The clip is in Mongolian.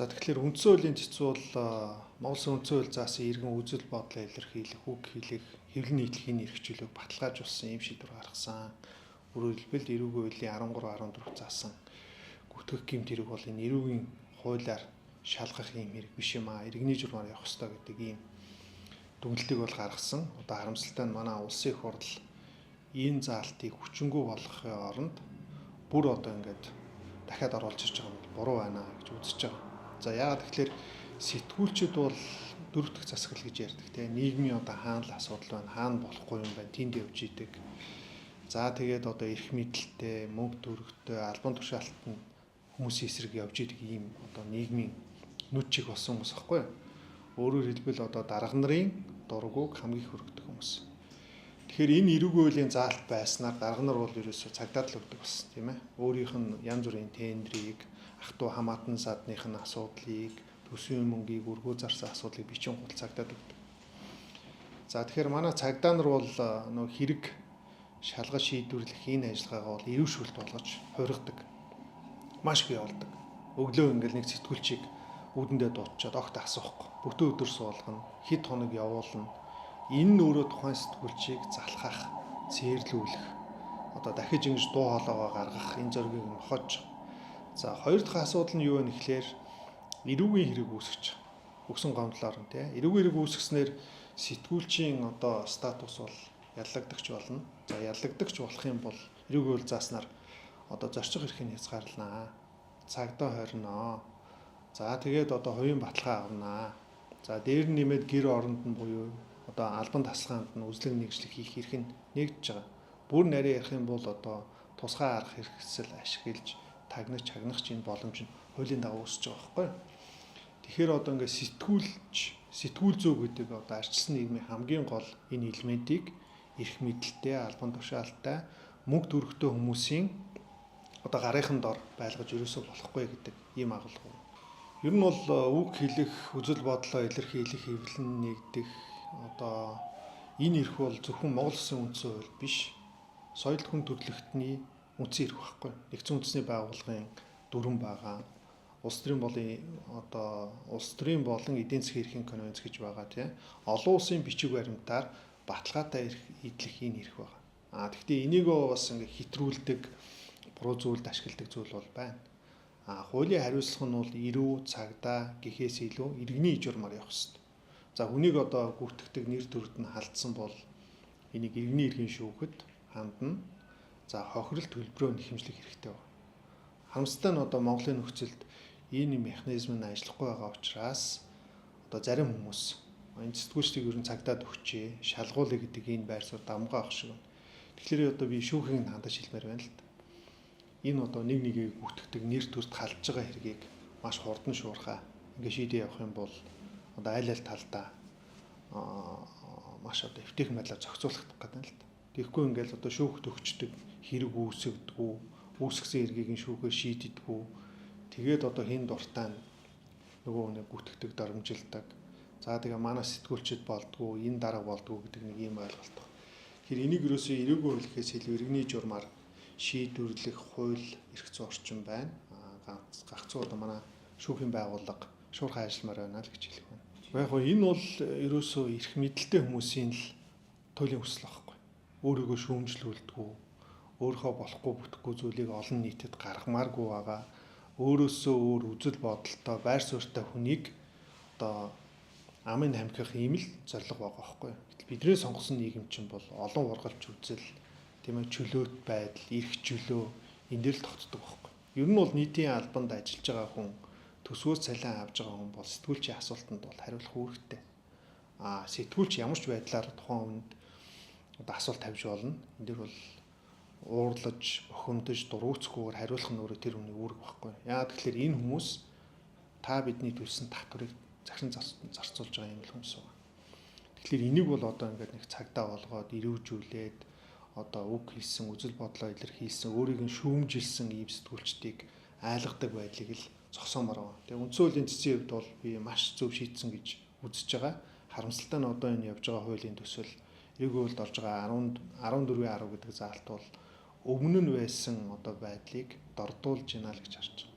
За тэгэхээр үндсэн хуулийн цэцүү бол Монгол үндсэн хууль заасан иргэн үзэл бодлоо илэрхийлэх, үг хэлэх, хэвлэл нийтлэгийн эрхчлөлөг баталгаажуулсан юм шийдвэр гаргасан. Өөрөөр хэлбэл эрүүгийн хуулийн 13, 14 заасан гүтгэх гэмт хэрэг бол энэ эрүүгийн хуулиар шалгах юм хэрэг биш юм аа. Иргэний журмаар явах ёстой гэдэг ийм дүгнэлтийг бол гаргасан. Одоо харамсалтай нь манай улсын их хурл энэ заалтыг хүчингү болгохын оронд бүр одоо ингээд дахиад оруулж ирж байгаа нь буруу байна гэж үзэж байгаа. За яагаад тэгэхээр сэтгүүлчид бол дөрөв дэх засаглал гэж ярьдаг тийм нийгмийн одоо хаана л асуудал байна, хаана болохгүй юм байна, тэнд явж идэг. За тэгээд одоо эрх мэдэлтэй, мөнгө төрөгтэй, албан тушаалтанд хүмүүсийн эсрэг явж идэг ийм одоо нийгмийн нүд чиг болсон хүмүүс аахгүй. Өөрөөр хэлбэл одоо дарга нарын дургуг хамгийн хөргөдөг хүмүүс. Тэгэхээр энэ эрүүгийн хуулийн заалт байснаар дарга нар бол ерөөсөө цагдаад л өгдөг болсон тийм ээ. Өөрийнх нь янз бүрийн тендрийг, ах トゥ хамаатан садных нь асуудлыг, төсвийн мөнгийг өргөө зарсан асуудлыг бичин гол цагдаад өгдөг. За тэгэхээр манай цагдаа нар бол нөө хэрэг шалгаж шийдвэрлэх энэ ажиллагаагаа бол эрүүшүүлт болгож хоригдог. Маш их явуулдаг. Өглөө ингээл нэг сэтгүүлчийг үүдэндээ дуутчаад огт асуухгүй. Бүтэн өдөр суулгана, хэд хоног явуулна. Энэ нь өөрөө тухайн сэтгүүлчийг залхах, цээрлүүлэх, одоо дахиж ингэж дуу хоолойгоо гаргах энэ зорилгыг мохож. За хоёр дахь асуудал нь юу вэ гэхээр эрүүгийн хэрэг үүсгэж байгаа. Өгсөн гомдлоор нь тийм эрүүгийн хэрэг үүсгэснээр сэтгүүлчийн одоо статус бол яллагдагч болно. За яллагдагч болох юм бол эрүүгийн хууль зааснаар одоо зорчих эрхийг хязгаарлана. Цагдаа хориноо. За тэгээд одоо хувийн баталгаа авнаа. За дээр нь нэмээд гэр оронд нь буюу одоо албан тасалгаанд нь үзлэг нэгжлэх хийх эрх нь нэгдэж байгаа. Бүр нарийн ярих юм бол одоо тусгай арга хэрэгсэл ашиглаж тагнах чагнах чинь боломж нь хуулийн дагуу өсөж байгаа байхгүй. Тэгэхээр одоо ингээд сэтгүүл зүй гэдэг одоо арчилсан нийгмийн хамгийн гол энэ элементийг эрх мэдэлтэй, албан тушаалтай, мөнгө төрөхтэй хүмүүсийн одоо гарынхан дор байлгаж ерөөсөө болохгүй гэдэг ийм агуулга. Ер нь бол үг хэлэх, үзэл бодлоо илэрхийлэх, хэвлэл нэгдэх одоо энэ эрх бол зөвхөн Монгол Улсын үндсэн хууль биш, соёл хүн төрөлхтний үндсэн эрх байхгүй. Нэгдсэн үндэсний байгууллагын дүрэн байгаа. Улс төрийн болон эдийн засгийн эрхийн конвенц гэж байгаа тийм. Олон улсын бичиг баримтаар баталгаатай эрх эдлэх энэ эрх байгаа. Гэхдээ энийг бас ингээ хитрүүлдэг, буруу зүйлд ашигладаг зүйл бол байна. Хуулийн хариуцлага нь бол эрүү, цагдаа гэхээс илүү иргэний журмаар явах ёстой. За хүнийг одоо гүйтгэдэг нэр төрөд нь халдсан бол энийг иргэний эрхийн шүүхэд хандна. За хохирол төлбөрөө нэхэмжлэх хэрэгтэй байна. Харамсалтай нь одоо Монголын нөхцөлд энэ механизм нь ажиллахгүй байгаа учраас одоо зарим хүмүүс энэ сэтгүүлчдийг ер нь цагдаад өгчээ, шалгуулъя гэдэг энэ байр суурь давмгаа авах шиг байна. Тэгэхээр одоо би шүүхийн хандаж хэлмээр байна л да. Энэ одоо нэг нэгийг гүйтгэдэг нэр төрд халдж байгаа хэргийг маш хурдан шуурхаа ингээ шийдээ явах юм бол одоо аль талдаа маш одоо эвтэйхэн байдлаар зохицуулах гэдэг юм л да. Тэгэхгүй ингээл одоо шүүхт өгчдөг хэрэг үүсгдэггүй, үүсгэсэн хэргийг нь шүүхээр шийддэггүй. Тэгээд одоо хин дуртай нөгөө нэг гүтгэдэг доромжилдаг. За тэгээ манай сэтгүүлчд болдгоо, энэ дарга болдгоо гэдэг нэг ийм ойлголт байна. Тэгэхээр энийг ерөөсөө эрүүгийн хуулийнхээс илүү иргэний журмаар шийдвэрлэх хууль эрх зүйн орчин байна. Гагцуу одоо манай шүүхийн байгууллага шуурхай ажилламаар байна л гэж хэлэх байна. Яг гоо энэ бол ерөөсөө эрх мэдэлтэй хүмүүсийн л туйлын хүсэл байхгүй. Өөрийгөө шүүмжлүүлдэггүй, өөрийнхөө болохгүй бүтэхгүй зүйлийг олон нийтэд гаргамааргүй байгаа. Өөрөөсөө өөр үзэл бодолтой, байр суурьтай хүнийг одоо амын хамхих ийм л зорилго байгаа байхгүй. Бидний сонгосон нийгэм чинь бол олон ургалж үзэл, тийм ээ чөлөөт байдал, эрх чөлөө энэ дээр л тогтдог байхгүй. Ер нь бол нийтийн албанд ажиллаж байгаа хүн, төсвөөс цалин авж байгаа хүн бол сэтгүүлчийн асуултанд бол хариулах үүрэгтэй. Сэтгүүлч ямар ч байдлаар тухайн хүнд одоо асуулт тавьж болно. Энэ дээр бол уурлаж, бохимдож, дурууцгүйгээр хариулах нь өөрөө тэр хүний үүрэг байхгүй. Яагаад тэгэхээр энэ хүмүүс та бидний төлсөн татварыг захин зарцуулж байгаа юм л хүмүүс байна. Тэгэхээр энийг бол одоо ингээд нэг цагдаа болгоод эрүүжүүлээд одоо үг хэлсэн, үзэл бодлоо илэрхийлсэн, өөрийг нь шүүмжилсэн ийм сэтгүүлчдийг айлгадаг байдлыг л зогсоомоор байна. Тэгээ үндсэн хуулийн цэцгийн хувьд бол би маш зөв шийдсэн гэж үзэж байгаа. Харамсалтай нь одоо энэ явж байгаа хуулийн төсвөл эрүүгийн хуульд орж байгаа 14.10 гэдэг заалт бол өмнө нь байсан одоо байдлыг дордуулж ийна л гэж харж байна.